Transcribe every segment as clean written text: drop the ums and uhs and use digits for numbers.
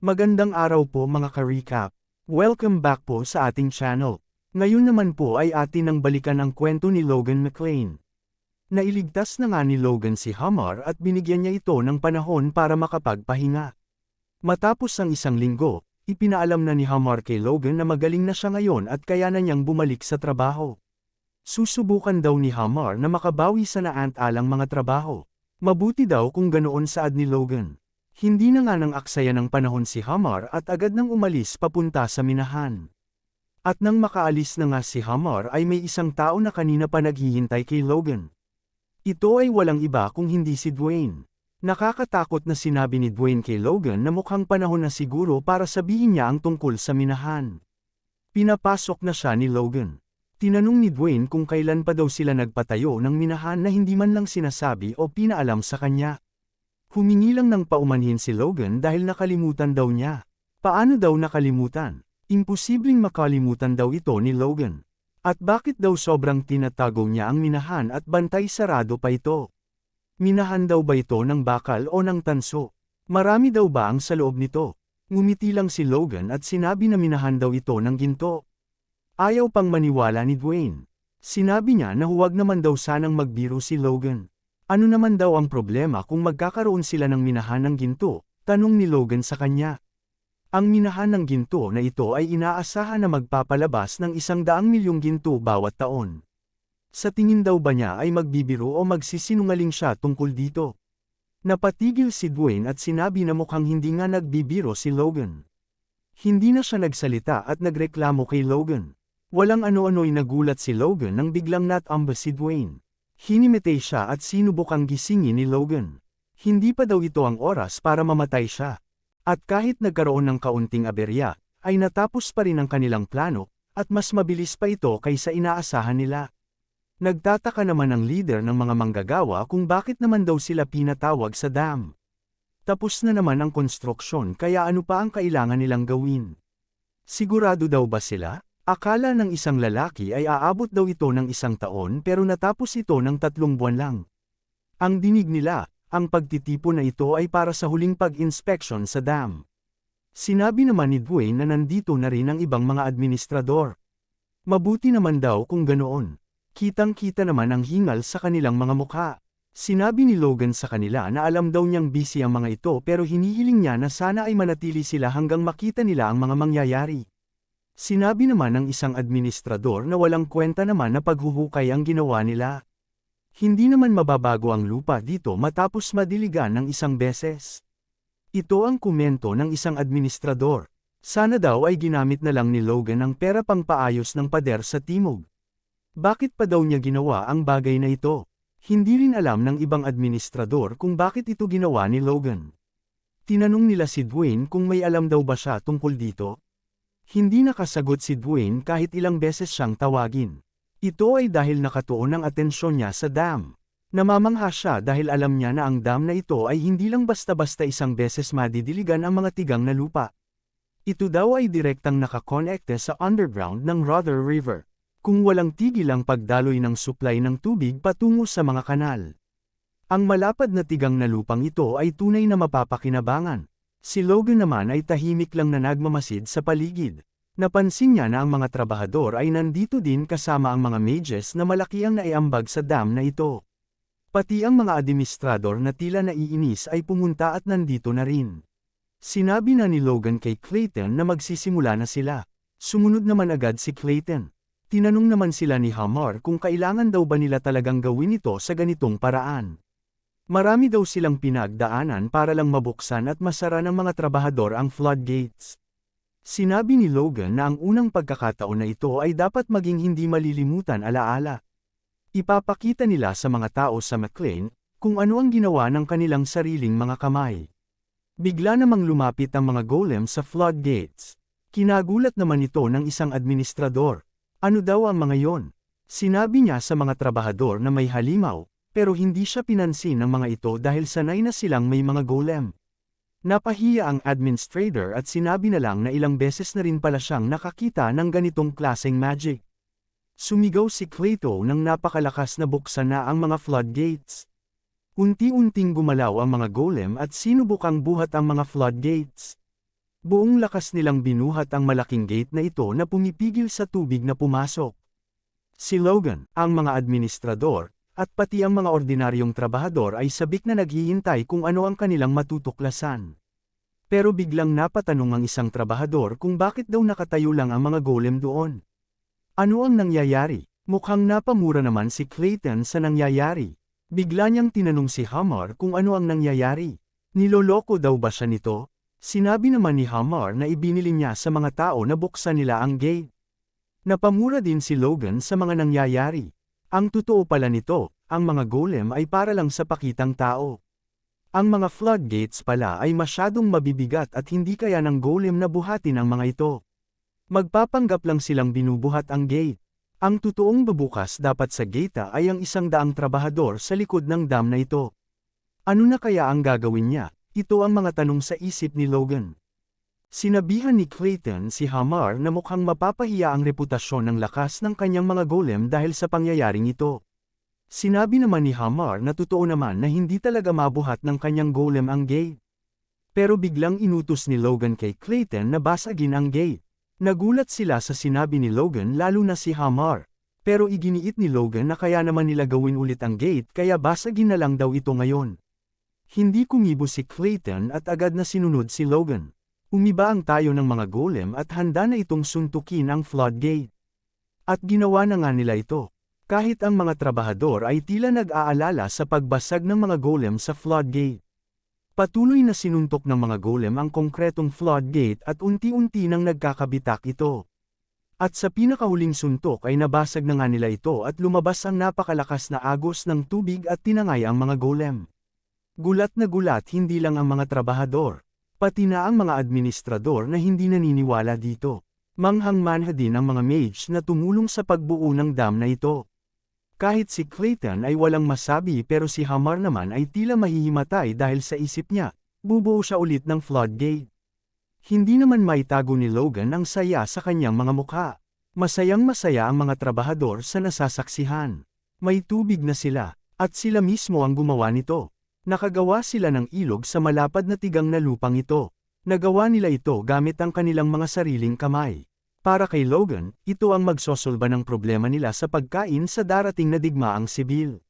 Magandang araw po mga ka-recap. Welcome back po sa ating channel. Ngayon naman po ay atin ang balikan ang kwento ni Logan McClane. Nailigtas na nga ni Logan si Hamar at binigyan niya ito ng panahon para makapagpahinga. Matapos ang isang linggo, ipinaalam na ni Hamar kay Logan na magaling na siya ngayon at kaya na niyang bumalik sa trabaho. Susubukan daw ni Hamar na makabawi sa naantalang mga trabaho. Mabuti daw kung ganoon saad ni Logan. Hindi na nga nang aksaya ng panahon si Hamar at agad nang umalis papunta sa minahan. At nang makaalis na nga si Hamar ay may isang tao na kanina pa naghihintay kay Logan. Ito ay walang iba kung hindi si Dwayne. Nakakatakot na sinabi ni Dwayne kay Logan na mukhang panahon na siguro para sabihin niya ang tungkol sa minahan. Pinapasok na siya ni Logan. Tinanong ni Dwayne kung kailan pa daw sila nagpatayo ng minahan na hindi man lang sinasabi o pinaalam sa kanya. Humingi lang ng paumanhin si Logan dahil nakalimutan daw niya. Paano daw nakalimutan? Imposibleng makalimutan daw ito ni Logan. At bakit daw sobrang tinatago niya ang minahan at bantay sarado pa ito? Minahan daw ba ito ng bakal o ng tanso? Marami daw ba ang sa loob nito? Ngumiti lang si Logan at sinabi na minahan daw ito ng ginto. Ayaw pang maniwala ni Dwayne. Sinabi niya na huwag naman daw sanang magbiro si Logan. Ano naman daw ang problema kung magkakaroon sila ng minahan ng ginto? Tanong ni Logan sa kanya. Ang minahan ng ginto na ito ay inaasahan na magpapalabas ng 100 milyong ginto bawat taon. Sa tingin daw ba niya ay magbibiro o magsisinungaling siya tungkol dito? Napatigil si Dwayne at sinabi na mukhang hindi nga nagbibiro si Logan. Hindi na siya nagsalita at nagreklamo kay Logan. Walang ano-ano'y nagulat si Logan nang biglang natamba si Dwayne. Hinimitay siya at sinubukang gisingin ni Logan. Hindi pa daw ito ang oras para mamatay siya. At kahit nagkaroon ng kaunting aberya, ay natapos pa rin ang kanilang plano, at mas mabilis pa ito kaysa inaasahan nila. Nagtataka naman ang leader ng mga manggagawa kung bakit naman daw sila pinatawag sa dam. Tapos na naman ang konstruksyon kaya ano pa ang kailangan nilang gawin? Sigurado daw ba sila? Akala ng isang lalaki ay aabot daw ito ng 1 taon pero natapos ito ng 3 buwan lang. Ang dinig nila, ang pagtitipon na ito ay para sa huling pag-inspeksyon sa dam. Sinabi naman ni Dwayne na nandito na rin ang ibang mga administrador. Mabuti naman daw kung ganoon. Kitang-kita naman ang hingal sa kanilang mga mukha. Sinabi ni Logan sa kanila na alam daw niyang busy ang mga ito pero hinihiling niya na sana ay manatili sila hanggang makita nila ang mga mangyayari. Sinabi naman ng isang administrador na walang kwenta naman na paghuhukay ang ginawa nila. Hindi naman mababago ang lupa dito matapos madiligan ng 1 beses. Ito ang komento ng isang administrador. Sana daw ay ginamit na lang ni Logan ang pera pang paayos ng pader sa timog. Bakit pa daw niya ginawa ang bagay na ito? Hindi rin alam ng ibang administrador kung bakit ito ginawa ni Logan. Tinanong nila si Dwayne kung may alam daw ba siya tungkol dito. Hindi nakasagot si Dwayne kahit ilang beses siyang tawagin. Ito ay dahil nakatuon ang atensyon niya sa dam. Namamangha siya dahil alam niya na ang dam na ito ay hindi lang basta-basta 1 beses madidiligan ang mga tigang na lupa. Ito daw ay direktang nakakonekte sa underground ng Rother River. Kung walang tigil ang pagdaloy ng supply ng tubig patungo sa mga kanal. Ang malapad na tigang na lupang ito ay tunay na mapapakinabangan. Si Logan naman ay tahimik lang na nagmamasid sa paligid. Napansin niya na ang mga trabahador ay nandito din kasama ang mga mages na malaki ang naiambag sa dam na ito. Pati ang mga administrador na tila naiinis ay pumunta at nandito na rin. Sinabi na ni Logan kay Clayton na magsisimula na sila. Sumunod naman agad si Clayton. Tinanong naman sila ni Hamar kung kailangan daw ba nila talagang gawin ito sa ganitong paraan. Marami daw silang pinagdaanan para lang mabuksan at masara ng mga trabahador ang floodgates. Sinabi ni Logan na ang unang pagkakataon na ito ay dapat maging hindi malilimutan alaala. Ipapakita nila sa mga tao sa McClane kung ano ang ginawa ng kanilang sariling mga kamay. Bigla namang lumapit ang mga golem sa floodgates. Kinagulat naman ito ng isang administrador. Ano daw ang mga yon? Sinabi niya sa mga trabahador na may halimaw. Pero hindi siya pinansin ng mga ito dahil sanay na silang may mga golem. Napahiya ang administrator at sinabi na lang na ilang beses na rin pala siyang nakakita ng ganitong klaseng magic. Sumigaw si Clayton nang napakalakas na buksan na ang mga floodgates. Unti-unting gumalaw ang mga golem at sinubukang buhat ang mga floodgates. Buong lakas nilang binuhat ang malaking gate na ito na pumipigil sa tubig na pumasok. Si Logan, ang mga administrador, at pati ang mga ordinaryong trabahador ay sabik na naghihintay kung ano ang kanilang matutuklasan. Pero biglang napatanong ang isang trabahador kung bakit daw nakatayo lang ang mga golem doon. Ano ang nangyayari? Mukhang napamura naman si Clayton sa nangyayari. Bigla niyang tinanong si Hamar kung ano ang nangyayari. Niloloko daw ba siya nito? Sinabi naman ni Hamar na ibinili niya sa mga tao na buksan nila ang gate. Napamura din si Logan sa mga nangyayari. Ang totoo pala nito, ang mga golem ay para lang sa pakitang tao. Ang mga floodgates pala ay masyadong mabibigat at hindi kaya ng golem na buhatin ang mga ito. Magpapanggap lang silang binubuhat ang gate. Ang totoong bubukas dapat sa gate ay ang 100 trabahador sa likod ng dam na ito. Ano na kaya ang gagawin niya? Ito ang mga tanong sa isip ni Logan. Sinabihan ni Clayton si Hamar na mukhang mapapahiya ang reputasyon ng lakas ng kanyang mga golem dahil sa pangyayaring ito. Sinabi naman ni Hamar na totoo naman na hindi talaga mabuhat ng kanyang golem ang gate. Pero biglang inutos ni Logan kay Clayton na basagin ang gate. Nagulat sila sa sinabi ni Logan lalo na si Hamar. Pero iginiit ni Logan na kaya naman nila gawin ulit ang gate kaya basagin na lang daw ito ngayon. Hindi kumibo si Clayton at agad na sinunod si Logan. Umiba ang tayo ng mga golem at handa na itong suntukin ang floodgate. At ginawa na nga nila ito. Kahit ang mga trabahador ay tila nag-aalala sa pagbasag ng mga golem sa floodgate. Patuloy na sinuntok ng mga golem ang konkretong floodgate at unti-unti nang nagkakabitak ito. At sa pinakahuling suntok ay nabasag na nga nila ito at lumabas ang napakalakas na agos ng tubig at tinangay ang mga golem. Gulat na gulat hindi lang ang mga trabahador, pati na ang mga administrador na hindi naniniwala dito. Manghang-manha din ang mga mage na tumulong sa pagbuo ng dam na ito. Kahit si Clayton ay walang masabi pero si Hamar naman ay tila mahihimatay dahil sa isip niya, bubuo siya ulit ng floodgate. Hindi naman maitago ni Logan ang saya sa kanyang mga mukha. Masayang-masaya ang mga trabahador sa nasasaksihan. May tubig na sila, at sila mismo ang gumawa nito. Nakagawa sila ng ilog sa malapad na tigang na lupang ito. Nagawa nila ito gamit ang kanilang mga sariling kamay. Para kay Logan, ito ang magsosolba ng problema nila sa pagkain sa darating na digmaang sibil.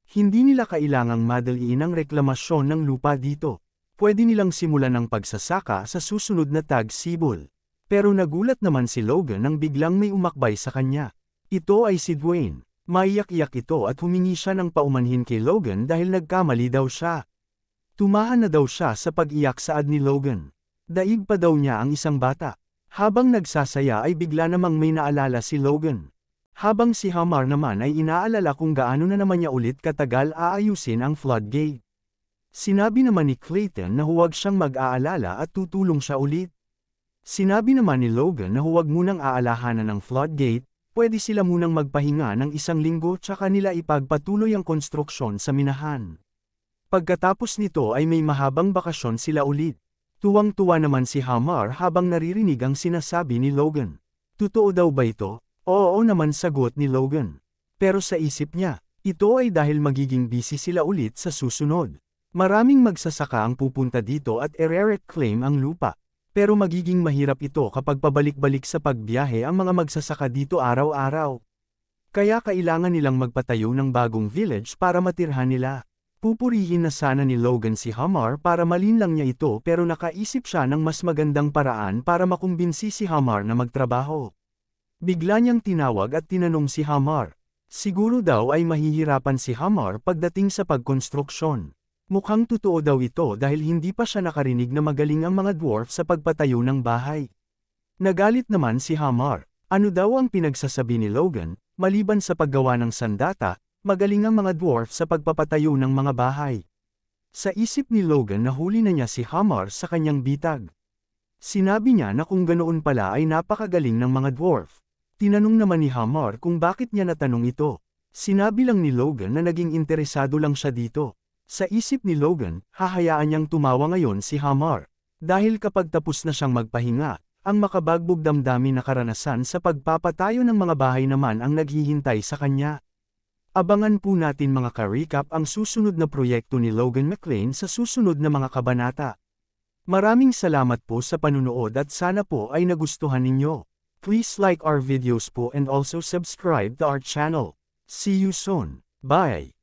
Hindi nila kailangang madaliin ang reklamasyon ng lupa dito. Pwede nilang simulan ang pagsasaka sa susunod na tag-sibol. Pero nagulat naman si Logan nang biglang may umakbay sa kanya. Ito ay si Dwayne. Maiyak-iyak ito at humingi siya ng paumanhin kay Logan dahil nagkamali daw siya. Tumahan na daw siya sa pag-iyak saad ni Logan. Daig pa daw niya ang isang bata. Habang nagsasaya ay bigla namang may naalala si Logan. Habang si Hamar naman ay inaalala kung gaano na naman niya ulit katagal aayusin ang floodgate. Sinabi naman ni Clayton na huwag siyang mag-aalala at tutulong siya ulit. Sinabi naman ni Logan na huwag munang aalahanan ng floodgate, pwede sila munang magpahinga ng 1 linggo tsaka nila ipagpatuloy ang konstruksyon sa minahan. Pagkatapos nito ay may mahabang bakasyon sila ulit. Tuwang-tuwa naman si Hamar habang naririnig ang sinasabi ni Logan. Totoo daw ba ito? Oo naman sagot ni Logan. Pero sa isip niya, ito ay dahil magiging busy sila ulit sa susunod. Maraming magsasaka ang pupunta dito at ire-reclaim ang lupa. Pero magiging mahirap ito kapag pabalik-balik sa pagbiyahe ang mga magsasaka dito araw-araw. Kaya kailangan nilang magpatayo ng bagong village para matirhan nila. Pupurihin na sana ni Logan si Hamar para malinlang niya ito pero nakaisip siya ng mas magandang paraan para makumbinsi si Hamar na magtrabaho. Bigla niyang tinawag at tinanong si Hamar. Siguro daw ay mahihirapan si Hamar pagdating sa pagkonstruksyon. Mukhang totoo daw ito dahil hindi pa siya nakarinig na magaling ang mga dwarf sa pagpatayo ng bahay. Nagalit naman si Hamar. Ano daw ang pinagsasabi ni Logan, maliban sa paggawa ng sandata, magaling ang mga dwarf sa pagpapatayo ng mga bahay. Sa isip ni Logan nahuli na niya si Hamar sa kanyang bitag. Sinabi niya na kung ganoon pala ay napakagaling ng mga dwarf. Tinanong naman ni Hamar kung bakit niya natanong ito. Sinabi lang ni Logan na naging interesado lang siya dito. Sa isip ni Logan, hahayaan niyang tumawa ngayon si Hamar. Dahil kapag tapos na siyang magpahinga, ang makabagbog damdamin na karanasan sa pagpapatayo ng mga bahay naman ang naghihintay sa kanya. Abangan po natin mga ka-recap ang susunod na proyekto ni Logan McLean sa susunod na mga kabanata. Maraming salamat po sa panunood at sana po ay nagustuhan ninyo. Please like our videos po and also subscribe to our channel. See you soon. Bye!